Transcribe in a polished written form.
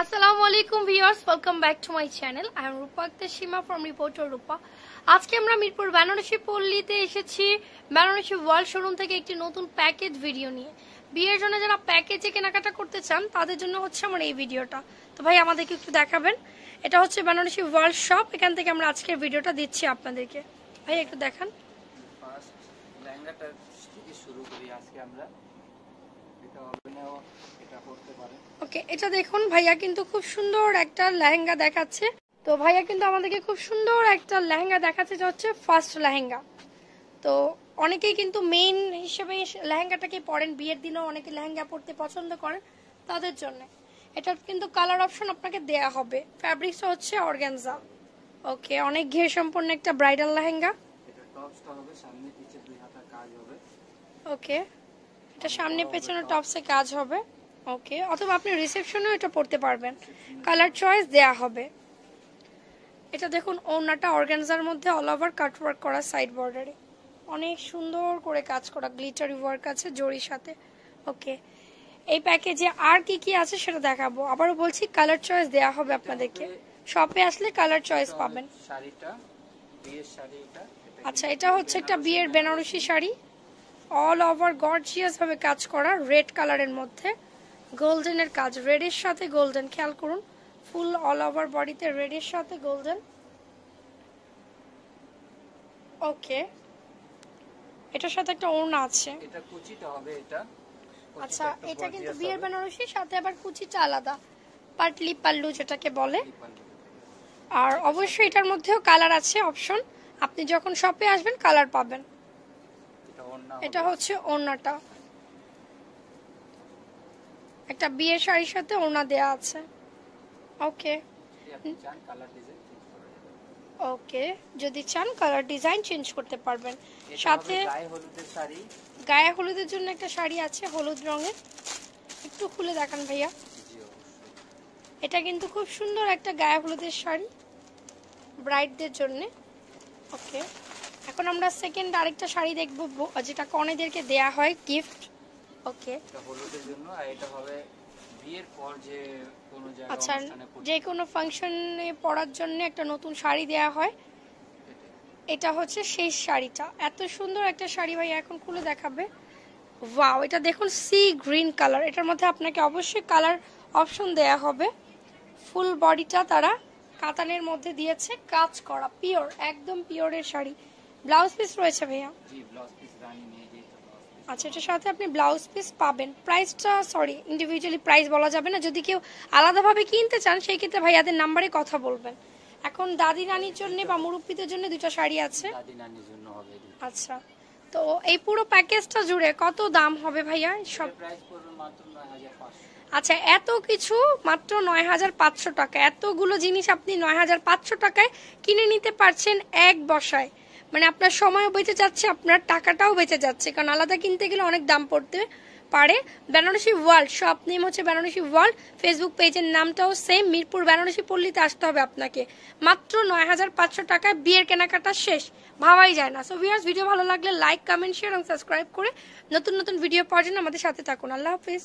Assalamualaikum viewers, welcome back to my channel. I am Rupa Akhtar from Reporter Rupa. আজকে আমরা মিরপুর বেনারসি পল্লীতে এসেছি Banarasi world showroom থেকে একটি নতুন প্যাকেজ ভিডিও নিয়ে। বিয়ের জন্য যারা প্যাকেজে কেনাকাটা করতে চান তাদের জন্য হচ্ছে আমার এই ভিডিওটা। তো ভাই আমাদেরকে একটু দেখাবেন। এটা হচ্ছে বেনারসি ওয়ার্ল্ড শপ, এখান থেকে আমরা আজকের ভিডিওটা দিচ্ছি আপনাদেরকে। ভাই একটু দেখান। ফার্স্ট লেহেঙ্গাটা থেকে শুরু করি আজকে আমরা। এটা অভিনয় এটা করতে পারেন। ওকে, এটা দেখুন ভাইয়া কিন্তু খুব সুন্দর একটা লেহেঙ্গা দেখাচ্ছে। তো ভাইয়া কিন্তু আমাদেরকে খুব সুন্দর একটা লেহেঙ্গা দেখাচ্ছে, যেটা হচ্ছে ফার্স্ট লেহেঙ্গা। তো অনেকেই কিন্তু মেইন হিসেবে লেহেঙ্গাটাকে পরেন, বিয়ের দিনেও অনেকে লেহেঙ্গা পরতে পছন্দ করেন, তাদের জন্য এটা কিন্তু কালার অপশন আপনাকে দেয়া হবে। ফ্যাব্রিক্স হচ্ছে অর্গানজা। ওকে, অনেক ঘের সম্পন্ন একটা ব্রাইডাল লেহেঙ্গা। এটা টপসটা হবে সামনে পিছে দুই হাতা কাজ হবে। ওকে, এটা সামনে পেছনে টপসে কাজ হবে। ওকে, অথবা আপনি রিসেপশনেও এটা পড়তে পারবেন, কালার চয়েস দেয়া হবে। এটা দেখুন ওড়নাটা অর্গানজার মধ্যে অল ওভার কাট ওয়ার্ক করা, সাইড বর্ডারে অনেক সুন্দর করে কাজ করা, গ্লিটারি ওয়ার্ক আছে জরির সাথে। ওকে, এই প্যাকেজে আর কি কি আছে সেটা দেখাবো। আবারও বলছি কালার চয়েস দেয়া হবে আপনাদেরকে, শপে আসলে কালার চয়েস পাবেন। শাড়িটা বিয়ের শাড়ি এটা। আচ্ছা, এটা হচ্ছে একটা বিয়ের Benarasi sari, all over gorgeous ভাবে কাজ করা, রেড কালারের মধ্যে গোল্ডেনের কাজ, রেডের সাথে গোল্ডেন, খেয়াল করুন ফুল অল ওভার বডিতে রেডের সাথে গোল্ডেন। ওকে, এটার সাথে একটা ওড়না আছে। এটা কুচিটা হবে এটা। আচ্ছা, এটা কিন্তু বিয়ের বেনারসি, সাথে আবার কুচিটা আলাদা, পাটলি পাল্লু যেটাকে বলে। আর অবশ্যই এটার মধ্যেও কালার আছে অপশন, আপনি যখন শপে আসবেন কালার পাবেন। এটা হচ্ছে ওড়নাটা, একটা বিয়ের শাড়ির সাথে ওড়না দেয়া আছে। ওকে ওকে, যদি চান কালার ডিজাইন চেঞ্জ করতে পারবেন। সাথে গায়ে হলুদের জন্য একটা শাড়ি আছে হলুদ রঙের, একটু খুলে দেখান ভাইয়া। এটা কিন্তু খুব সুন্দর একটা গায়ে হলুদের শাড়ি ব্রাইডদের জন্য। ওকে, এখন আমরা সেকেন্ড আরেকটা শাড়ি দেখবো, যেটা কনেদেরকে দেয়া হয় গিফট। ওকে, এটা হলুদের জন্য, আর এটা হবে বিয়ের পর যে কোনো জায়গায় আচ্ছা, অনুষ্ঠানে যে কোনো ফাংশনে পরার জন্য একটা নতুন শাড়ি দেয়া হয়। এটা হচ্ছে সেই শাড়িটা, এত সুন্দর একটা শাড়ি ভাই এখন খুলে দেখাবে। ওয়াও, এটা দেখুন সি গ্রিন কালার, এটার মধ্যে আপনাকে অবশ্যই কালার অপশন দেয়া হবে। ফুল বডিটা তারা কাতানের মধ্যে দিয়েছে, কাজ করা, পিওর, একদম পিওরের শাড়ি। ব্লাউজ পিস রয়েছে ভাইয়া? জি, ব্লাউজ পিস রানী নিয়ে যেতে। আচ্ছা, এটার সাথে আপনি ব্লাউজ পিস পাবেন। প্রাইসটা সরি ইন্ডিভিজুয়ালি প্রাইস বলা যাবে না, যদি কেউ আলাদাভাবে কিনতে চান সেই ক্ষেত্রে ভাইয়াদের নাম্বারে কথা বলবেন। এখন দাদি নানির জন্য বা মুরব্বীদের জন্য দুটো শাড়ি আছে। দাদি নানির জন্য হবে। আচ্ছা, তো এই পুরো প্যাকেজটা জুড়ে কত দাম হবে ভাইয়া? সব প্রাইস পড়বে মাত্র ৯৫০০। আচ্ছা, এত কিছু মাত্র ৯৫০০ টাকা, এতগুলো জিনিস আপনি ৯৫০০ টাকায় কিনে নিতে পারছেন এক বসায়। মানে আপনার সময়ও বেঁচে যাচ্ছে, আপনার টাকাটাও বেঁচে যাচ্ছে, কারণ আলাদা কিনতে গেলে অনেক দাম পড়তে পারে। বেনারসি ওয়ার্ল্ড শপ নেম হচ্ছে বেনারসি ওয়ার্ল্ড, ফেসবুক পেজের নামটাও সেম, মিরপুর বেনারসি পল্লীতে আসতে হবে আপনাকে। মাত্র ৯৫০০ টাকায় বিয়ের কেনাকাটা শেষ, ভাবাই যায় না। সো ভিউয়ার্স, ভিডিও ভালো লাগলে লাইক, কমেন্ট, শেয়ার এবং সাবস্ক্রাইব করে নতুন নতুন ভিডিও পাওয়ার জন্য আমাদের সাথে থাকুন। আল্লাহ হাফিজ।